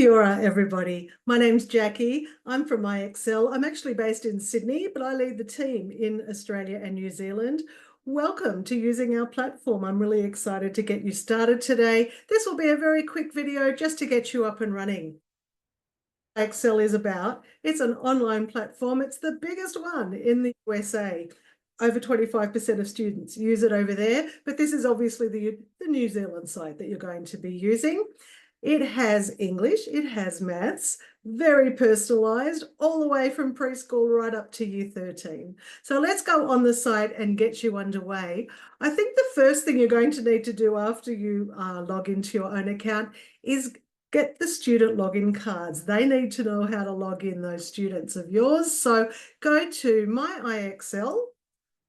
Kia ora, everybody. My name's Jackie. I'm from IXL. I'm actually based in Sydney, but I lead the team in Australia and New Zealand. Welcome to using our platform. I'm really excited to get you started today. This will be a very quick video just to get you up and running. IXL is about. It's an online platform. It's the biggest one in the USA. Over 25% of students use it over there, but this is obviously the New Zealand site that you're going to be using. It has English, it has maths, very personalised, all the way from preschool right up to year 13. So let's go on the site and get you underway. I think the first thing you're going to need to do after you log into your own account is get the student login cards. They need to know how to log in, those students of yours. So go to My IXL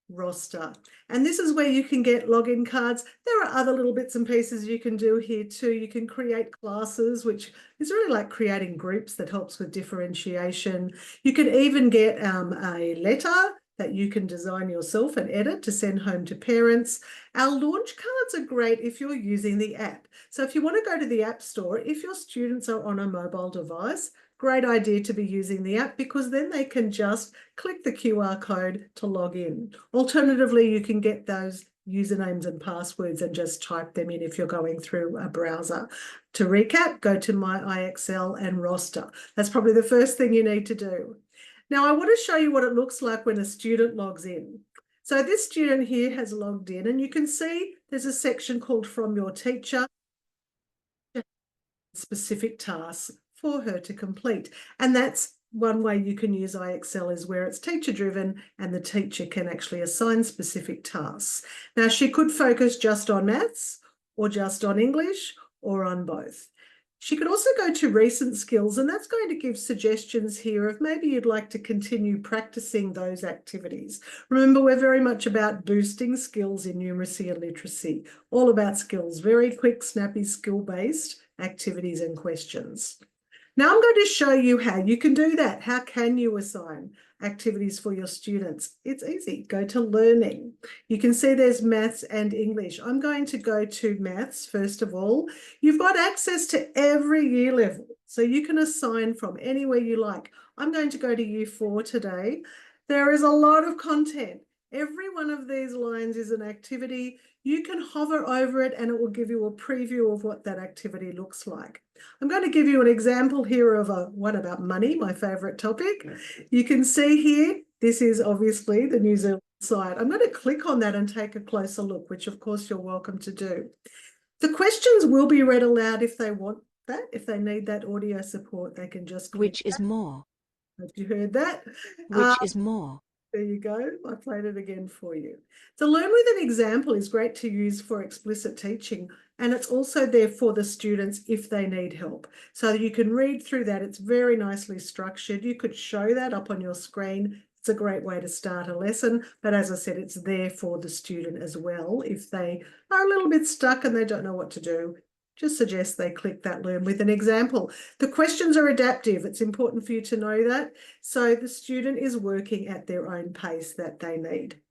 roster. And this is where you can get login cards. There are other little bits and pieces you can do here too. You can create classes, which is really like creating groups that helps with differentiation. You can even get a letter that you can design yourself and edit to send home to parents. Our launch cards are great if you're using the app. So if you want to go to the App Store, if your students are on a mobile device, great idea to be using the app because then they can just click the QR code to log in. Alternatively, you can get those usernames and passwords and just type them in if you're going through a browser. To recap, go to My IXL and roster. That's probably the first thing you need to do. Now, I want to show you what it looks like when a student logs in. So this student here has logged in and you can see there's a section called From Your Teacher, specific tasks for her to complete. And that's one way you can use IXL is where it's teacher driven and the teacher can actually assign specific tasks. Now she could focus just on maths or just on English or on both. She could also go to recent skills and that's going to give suggestions here of maybe you'd like to continue practicing those activities. Remember, we're very much about boosting skills in numeracy and literacy, all about skills, very quick, snappy, skill-based activities and questions. Now I'm going to show you how you can do that. How can you assign activities for your students? It's easy. Go to learning. You can see there's maths and English. I'm going to go to maths first of all. You've got access to every year level, so you can assign from anywhere you like. I'm going to go to year 4 today. There is a lot of content. Every one of these lines is an activity. You can hover over it and it will give you a preview of what that activity looks like. I'm going to give you an example here of one about money, my favourite topic. You can see here, this is obviously the New Zealand side. I'm going to click on that and take a closer look, which of course you're welcome to do. The questions will be read aloud if they want that. If they need that audio support, they can just click Which is that. more? Have you heard that? Which is more? There you go. I played it again for you. So Learn with an Example is great to use for explicit teaching, and it's also there for the students if they need help. So you can read through that. It's very nicely structured. You could show that up on your screen. It's a great way to start a lesson, but as I said, it's there for the student as well. If they are a little bit stuck and they don't know what to do, just suggest they click that Learn with an Example. The questions are adaptive. It's important for you to know that. So the student is working at their own pace that they need.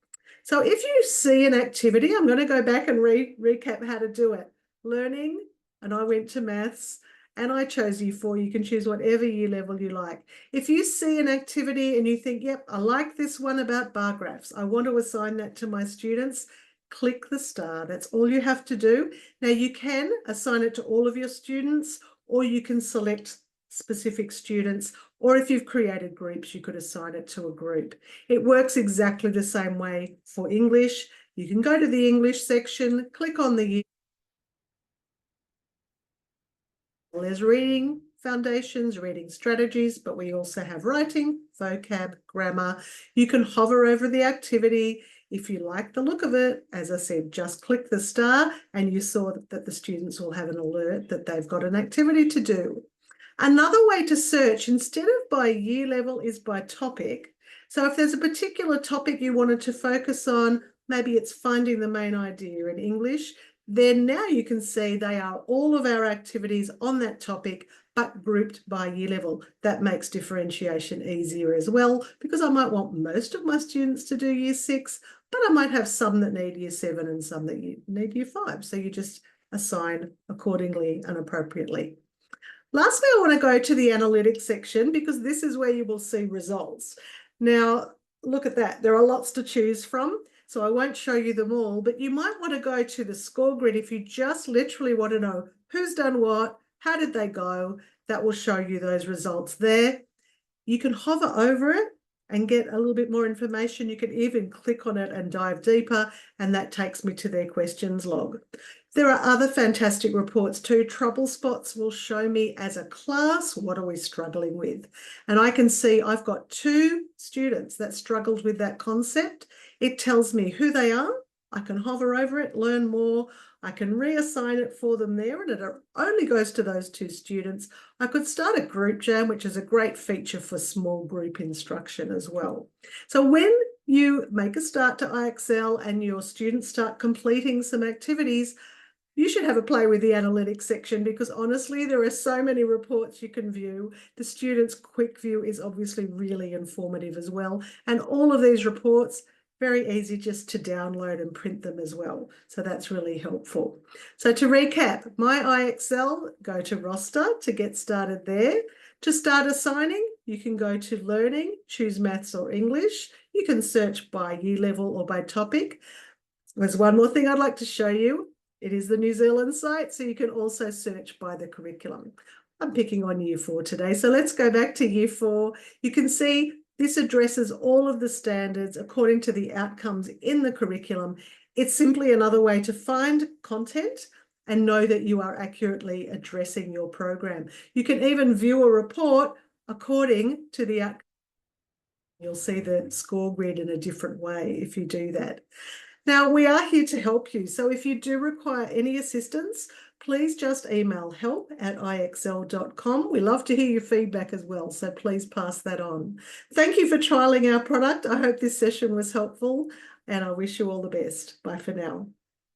So if you see an activity, I'm going to go back and recap how to do it. Learning, and I went to maths, and I chose year 4. You can choose whatever year level you like. If you see an activity and you think, yep, I like this one about bar graphs, I want to assign that to my students, click the star. That's all you have to do. Now you can assign it to all of your students, or you can select specific students, or if you've created groups, you could assign it to a group. It works exactly the same way for English. You can go to the English section, click on the year. There's reading foundations, reading strategies, but we also have writing, vocab, grammar. You can hover over the activity. If you like the look of it, as I said, just click the star and you saw that the students will have an alert that they've got an activity to do. Another way to search, instead of by year level, is by topic. So if there's a particular topic you wanted to focus on, maybe it's finding the main idea in English, then now you can see they are all of our activities on that topic, but grouped by year level. That makes differentiation easier as well, because I might want most of my students to do year 6, but I might have some that need year 7 and some that need year 5. So you just assign accordingly and appropriately. Lastly, I want to go to the analytics section because this is where you will see results. Now, look at that. There are lots to choose from, so I won't show you them all, but you might want to go to the score grid if you just literally want to know who's done what, how did they go. That will show you those results there. You can hover over it and get a little bit more information. You can even click on it and dive deeper, and that takes me to their questions log. There are other fantastic reports too. Trouble spots will show me as a class, what are we struggling with? And I can see I've got 2 students that struggled with that concept. It tells me who they are. I can hover over it, learn more. I can reassign it for them there, and it only goes to those 2 students. I could start a group jam, which is a great feature for small group instruction as well. So when you make a start to IXL and your students start completing some activities, you should have a play with the analytics section because honestly, there are so many reports you can view. The students' quick view is obviously really informative as well. And all of these reports, very easy just to download and print them as well. So that's really helpful. So to recap, my IXL, go to roster to get started there. To start assigning, you can go to learning, choose maths or English. You can search by year level or by topic. There's one more thing I'd like to show you. It is the New Zealand site, so you can also search by the curriculum. I'm picking on Year 4 today, so let's go back to Year 4. You can see this addresses all of the standards according to the outcomes in the curriculum. It's simply another way to find content and know that you are accurately addressing your program. You can even view a report according to the outcome. You'll see the score grid in a different way if you do that. Now, we are here to help you. So if you do require any assistance, please just email help@ixl.com. We love to hear your feedback as well, so please pass that on. Thank you for trialing our product. I hope this session was helpful, and I wish you all the best. Bye for now.